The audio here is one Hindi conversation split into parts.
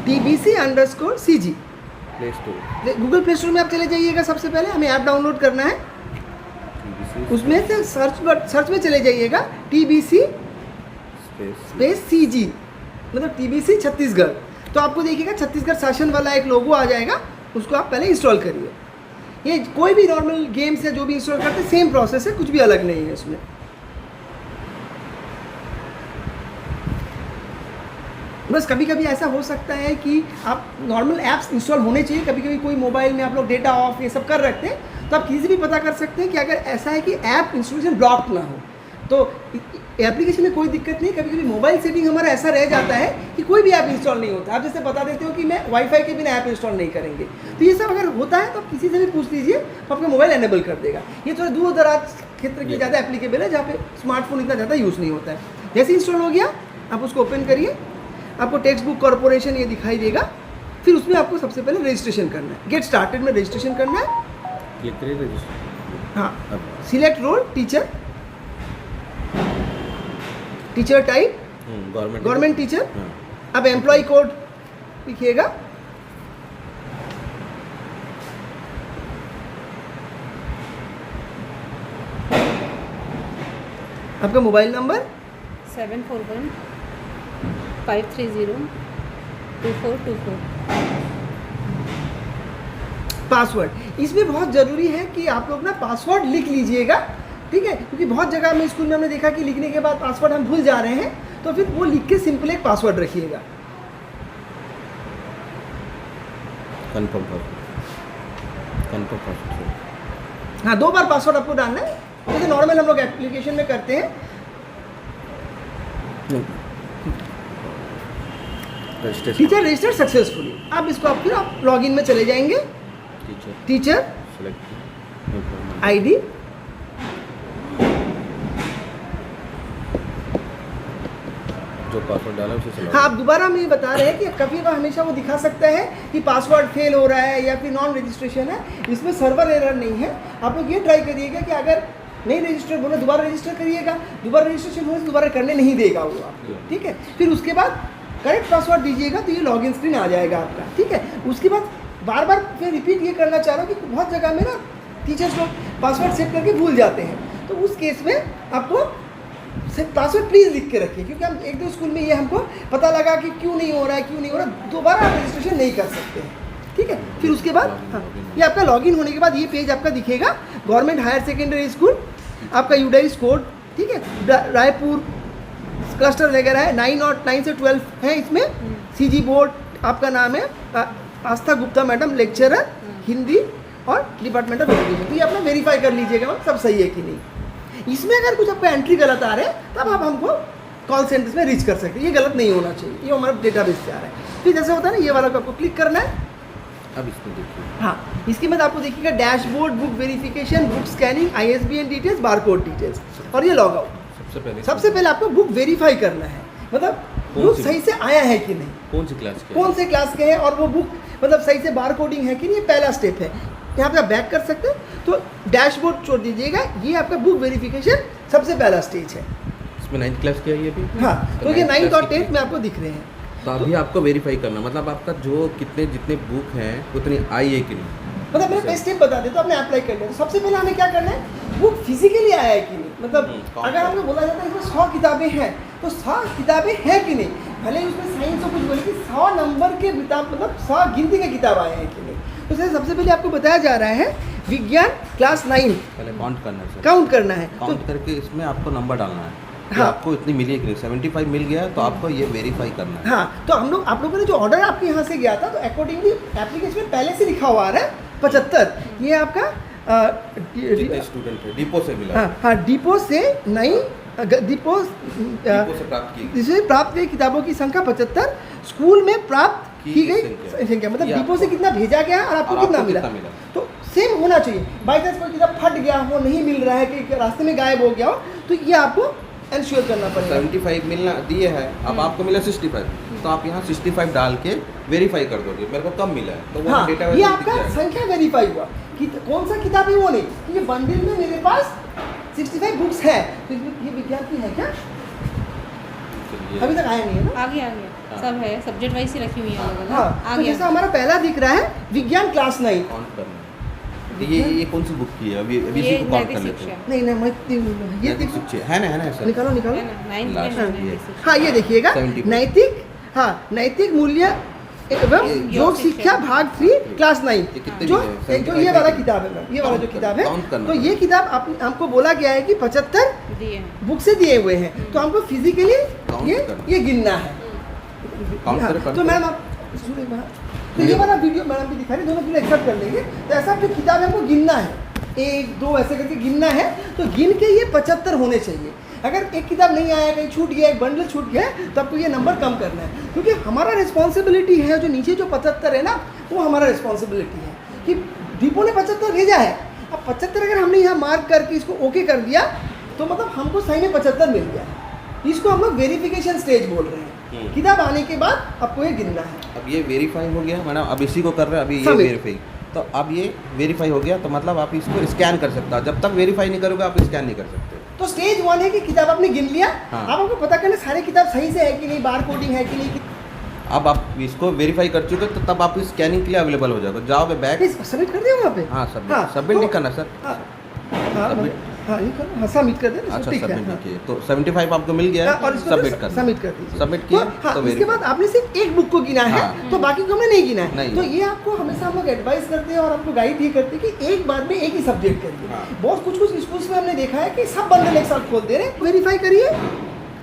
TBC_CG। Play store Google play store में आप चले जाइएगा। सबसे पहले हमें ऐप डाउनलोड करना है, उसमें से सर्च में चले जाइएगा TBC_CG, मतलब TBC छत्तीसगढ़। तो आपको देखिएगा छत्तीसगढ़ शासन वाला एक लोगो आ जाएगा, उसको आप पहले इंस्टॉल करिए। ये कोई भी नॉर्मल गेम्स है जो भी इंस्टॉल करते हैं सेम प्रोसेस है, कुछ भी अलग नहीं है इसमें। बस कभी कभी ऐसा हो सकता है कि आप नॉर्मल ऐप्स इंस्टॉल होने चाहिए, कभी कभी कोई मोबाइल में आप लोग डेटा ऑफ ये सब कर रखते हैं, तो आप किसी से भी पता कर सकते हैं कि अगर ऐसा है कि ऐप इंस्टॉलेशन ब्लॉक ना हो तो एप्लीकेशन में कोई दिक्कत नहीं। कभी कभी मोबाइल सेटिंग हमारा ऐसा रह जाता है कि कोई भी ऐप इंस्टॉल नहीं होता। आप जैसे बता देते हो कि मैं वाईफाई के बिना ऐप इंस्टॉल नहीं करेंगे, तो ये सब अगर होता है तो आप किसी से भी पूछ लीजिए, तो आपका मोबाइल एनेबल कर देगा। ये थोड़ा दूर दराज क्षेत्र के ज़्यादा एप्लीकेबल है, जहाँ पे स्मार्टफोन इतना ज़्यादा यूज़ नहीं होता है। जैसे इंस्टॉल हो गया, आप उसको ओपन करिए, आपको टेक्स्ट बुक कॉर्पोरेशन ये दिखाई देगा। फिर उसमें आपको सबसे पहले रजिस्ट्रेशन करना है, गेट स्टार्टेड में रजिस्ट्रेशन करना है। क्लिक करिए रजिस्टर। हाँ, select role teacher, teacher type government teacher. अब एम्प्लॉय कोड लिखिएगा, आपका मोबाइल नंबर 741-530-2424। पासवर्ड, इसमें बहुत ज़रूरी है कि आप लोग ना पासवर्ड लिख लीजिएगा, ठीक है, क्योंकि बहुत जगह में स्कूल में हमने देखा कि लिखने के बाद पासवर्ड हम भूल जा रहे हैं, तो फिर वो लिख के सिंपल एक पासवर्ड रखिएगा। Confirm password. हाँ, 2 बार पासवर्ड आपको डालना है, जैसे नॉर्मल हम लोग एप्लीकेशन में करते हैं। Teacher registered successfully. अब इसको आप फिर आप लॉगिन में चले जाएंगे, टीचर आईडी, जो पासवर्ड डाला उसे चलाओ। हाँ, आप दोबारा हमें बता रहे हैं कि कभी बार हमेशा वो दिखा सकता है कि पासवर्ड फेल हो रहा है या फिर नॉन रजिस्ट्रेशन है। इसमें सर्वर एरर नहीं है। आप लोग ये ट्राई करिएगा कि अगर नहीं रजिस्टर बोले दोबारा रजिस्टर करिएगा, दोबारा रजिस्ट्रेशन हो तो दोबारा करने नहीं देगा वो आपको, ठीक है। फिर उसके बाद करेक्ट पासवर्ड दीजिएगा तो ये लॉगिन स्क्रीन आ जाएगा आपका, ठीक है। उसके बाद बार बार फिर रिपीट ये करना चाह रहा हूँ कि बहुत जगह में ना टीचर्स लोग पासवर्ड सेट करके भूल जाते हैं, तो उस केस में आपको पासवर्ड प्लीज़ लिख के रखिए, क्योंकि हम 1-2 स्कूल में ये हमको पता लगा कि क्यों नहीं हो रहा है, दोबारा आप रजिस्ट्रेशन नहीं कर सकते हैं, ठीक है। फिर उसके बाद हाँ, ये आपका लॉगिन होने के बाद ये पेज आपका दिखेगा, गवर्नमेंट हायर सेकेंडरी स्कूल, आपका यूडाइस कोड, ठीक है, रायपुर क्लस्टर वगैरह है, 9 और 9 से 12 है इसमें। CG बोर्ड आपका नाम है आस्था गुप्ता मैडम, लेक्चरर हिंदी और डिपार्टमेंट ऑफ एजुकेशन। तो ये अपना वेरीफाई कर लीजिएगा सब सही है कि नहीं। इसमें अगर कुछ आपका एंट्री गलत आ रहा है तब आप हमको कॉल सेंटर्स में रीच कर सकते हैं, ये गलत नहीं होना चाहिए, ये हमारा डेटाबेस से आ रहा है। फिर जैसे होता है ना, ये वाला को आपको क्लिक करना है। अब इसमें देखिए, हाँ, इसके बाद आपको देखिएगा dashboard, book verification, book scanning, ISBN details, barcode details और ये लॉग आउट। सबसे पहले आपको बुक वेरीफाई करना है, मतलब बुक सही से आया है कि नहीं, कौन से क्लास के हैं और वो बुक मतलब सही से बार कोडिंग है कि नहीं, ये पहला स्टेप है। यहाँ पे आप बैक कर सकते हैं, तो डैशबोर्ड छोड़ दीजिएगा, ये आपका बुक वेरिफिकेशन सबसे पहला स्टेज है। इसमें 9th क्लास की है ये भी। हाँ, तो ये 9th और 10th में आपको दिख रहे हैं। तो अभी आपको वेरीफाई करना, मतलब आपका जो जितने बुक हैं उतनी आई है कि नहीं, मतलब मैं पहले स्टेप बता देता हूँ, आपने अप्लाई कर लिया। तो सबसे पहले हमें क्या करना है, बुक फिजिकली आया है कि नहीं, मतलब अगर हमको बोला जाता है इसमें 100 किताबें हैं, तो 100 किताबें हैं कि नहीं, भले ही उसमें साइंस और कुछ बोले कि 100 नंबर के किताब मतलब 100 गिनती के किताब आए हैं कि नहीं। तो सबसे पहले आपको बताया जा रहा है विज्ञान क्लास 9 पहले काउंट करना है, काउंट करके इसमें आपको नंबर डालना है। हाँ, आपको इतनी मिली है कि नहीं, 75 मिल गया तो आपको ये वेरीफाई करना है। हाँ, तो आप लोगों ने जो ऑर्डर आपके यहाँ से गया था, तो अकॉर्डिंगली एप्लीकेशन में पहले से लिखा हुआ आ रहा है 75। ये आपका स्टूडेंट है डिपो से मिला। हाँ, डिपो से नहीं, डिपो से प्राप्त की किताबों की संख्या 75, स्कूल में प्राप्त की गई संख्या, मतलब डिपो से कितना भेजा गया और आपको कितना मिला, तो सेम होना चाहिए। बाई चांस कोई किताब फट गया हो, नहीं मिल रहा है, कि रास्ते में गायब हो गया हो, तो ये आपको एंश्योर करना पड़ेगा। 75 मिलना दिए है, अब आपको मिला 65, तो आप यहाँ 65 डाल के वेरीफाई कर दोगे, मेरे को कम मिला है, तो वो हाँ, डेटा ये आपका संख्या वेरीफाई हुआ कि कौन सा किताब है वो नहीं, कि ये बंडल में मेरे पास 65 बुक्स है, तो ये विज्ञान की है क्या, अभी तक आया नहीं है ना, आ गया सब है, सब्जेक्ट वाइज ही रखी हुई है अलग हाँ अलग। आ तो गया। जैसा हमारा पहला दिख रहा है विज्ञान क्लास 9। काउंट करना है। ये कौन सी बुक की है? अभी अभी ये इसी को काउंट नैतिक कर लेते शिक्षा हैं। नहीं नहीं मैं ये देखो, शिक्षा है ना सर। निकालो निकालो। है ना, नाइन्थ Last में ये। नैतिक शिक्षा। हाँ ये देखिएगा 75। नैतिक, हाँ नैतिक मूल्य एवं योग शिक्षा भाग 3 क्लास 9 ये कितने जो की है? जो ये वाला 75 किताब है मैम, ये वाला जो Count किताब है, count करना तो ये पड़ेगा। किताब हमको बोला गया है कि 75 दिए हैं। बुक से दिए हुए हैं, तो हमको फिजिकली Count ये करना। ये गिनना है। Count हाँ, करें, count तो करें। मैम आप सुनिए बात। तो ये वाला वीडियो मैडम भी दिखा रही, दोनों फिर एक्सेप्ट कर लेंगे। तो ऐसा जो किताब है हमको गिनना है, 1 2 ऐसे करके गिनना है, तो गिन के ये 75 होने चाहिए। अगर एक किताब नहीं आया, कहीं छूट गया, एक बंडल छूट गया, तो आपको ये नंबर कम करना है, क्योंकि हमारा रिस्पॉन्सिबिलिटी है, जो नीचे जो 75 है ना, वो हमारा रिस्पॉन्सिबिलिटी है कि डिपो ने 75 भेजा है। अब 75 अगर हमने यहाँ मार्क करके इसको ओके कर दिया, तो मतलब हमको सही में 75 मिल गया है। इसको हम लोग वेरिफिकेशन स्टेज बोल रहे हैं। किताब आने के बाद आपको ये गिनना है। अब ये वेरीफाई हो गया मैडम, अब इसी को कर रहे हैं। अभी ये Submit। वेरीफाई, तो अब ये वेरीफाई हो गया, तो मतलब आप इसको स्कैन कर सकते हो। जब तक वेरीफाई नहीं करोगे आप स्कैन नहीं कर सकते। तो स्टेज 1 है कि किताब आपने गिन लिया, हाँ। अब आपको पता करना सारे किताब सही से है कि नहीं, बार कोडिंग है कि नहीं। अब आप इसको वेरीफाई कर चुके तो तब आप स्कैनिंग के लिए अवेलेबल हो जाओगे। जाओगे बैक। सबमिट कर दिया वहाँ पे। हाँ सबमिट नहीं करना सर। हाँ हाँ Submit। हाँ ये करो, हाँ सबमिट कर देना। अच्छा ठीक है, सबमिट हाँ। किए तो 75 आपको मिल गया हाँ, है, और इसको सबमिट कर सबमिट कर दीजिए। सबमिट तो किए हाँ, तो इसके verify। बाद आपने सिर्फ एक बुक को गिना है, हाँ। तो बाकी को हमने नहीं गिना है। नहीं। तो ये आपको हमेशा हम लोग एडवाइस करते हैं और आपको गाइड ये करते हैं कि एक बार में एक ही सब्जेक्ट करिए। हाँ। बहुत कुछ स्कूल्स में हमने देखा है कि सब बंडल एक साथ खोल दे रहे हैं। वेरीफाई करिए,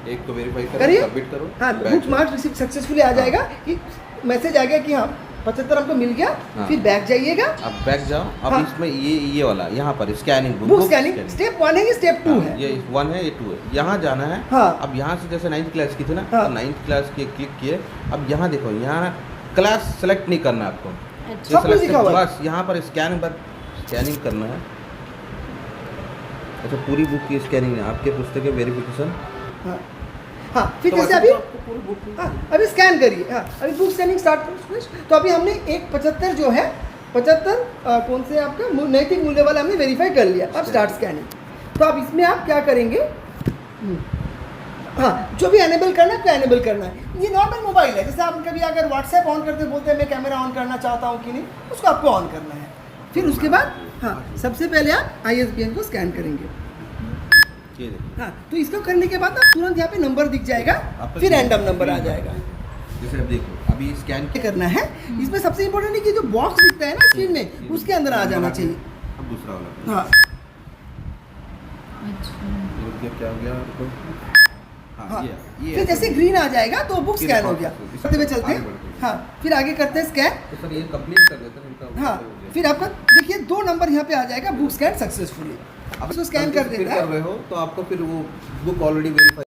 एक को वेरीफाई करिए, करो, सबमिट करो। हाँ back bookmark receive successfully आ जाएगा कि मैसेज आ गया कि हाँ 75 हमको मिल गया। हाँ। फिर बैक जाइएगा, अब बैक जाओ। अब हाँ। इसमें ये वाला यहाँ पर स्कैनिंग बुक स्कैनिंग स्टेप 1 है कि स्टेप 2 है। ये 1 है, ये 2 है। यहाँ जाना है। हाँ। अब यहाँ से जैसे 9th क्लास की थी ना, हाँ। तो 9th क्लास की क्लिक किए। अब यहाँ देखो, यहाँ क्लास सेलेक्ट नहीं करना है आपको। अच्छा। ये सब कुछ select लिखा हुआ है। बस यहाँ पर स्कैनिंग करना है। अच्छा पूरी बुक की स्कैनिंग है, आपके पुस्तक के वेरिफिकेशन। हाँ हाँ फिर तो जैसे वैसे अभी तो आपको पूरी बुक हाँ अभी स्कैन करिए। हाँ अभी बुक स्कैनिंग स्टार्ट करो। तो अभी हमने एक 75 जो है 75 कौन से आपका नैतिक मूल्य वाला हमने वेरीफाई कर लिया। अब स्टार्ट स्कैनिंग। तो अब इसमें आप क्या करेंगे, हाँ जो भी एनेबल करना है तो एनेबल करना है। ये नॉर्मल मोबाइल है, जैसे आप कभी अगर व्हाट्सएप ऑन करते बोलते हैं मैं कैमरा ऑन करना चाहता हूँ कि नहीं, उसको आपको ऑन करना है। फिर उसके बाद हाँ सबसे पहले आप ISBN को स्कैन करेंगे। ये देखो। हाँ तो इसको करने के बाद आप तुरंत यहाँ पे नंबर दिख जाएगा, फिर रैंडम नंबर आ जाएगा। जैसे अब देखो, अभी स्कैन क्या करना है, इसमें सबसे इम्पोर्टेंट है कि जो बॉक्स दिखता है ना स्क्रीन में, उसके अंदर आ जाना चाहिए। अब दूसरा वाला। हाँ ये क्या हो गया आपको? हाँ हाँ ये फिर जैसे ग्रीन आ जाएगा तो बुक फिर स्कैन हो और गया। इस- चलते हुए चलते आगे हैं, बढ़ते हैं। हाँ फिर आगे करते हैं स्कैन। तो सर ये कंप्लीट कर देते हैं इनका। हाँ फिर आपका देखिए 2 नंबर यहाँ पे आ जाएगा, बुक स्कैन सक्सेसफुली। अब इसको स्कैन कर फिर देता है। कर रहे हो तो आपको फिर वो बुक ऑलरेडी वेरीफाई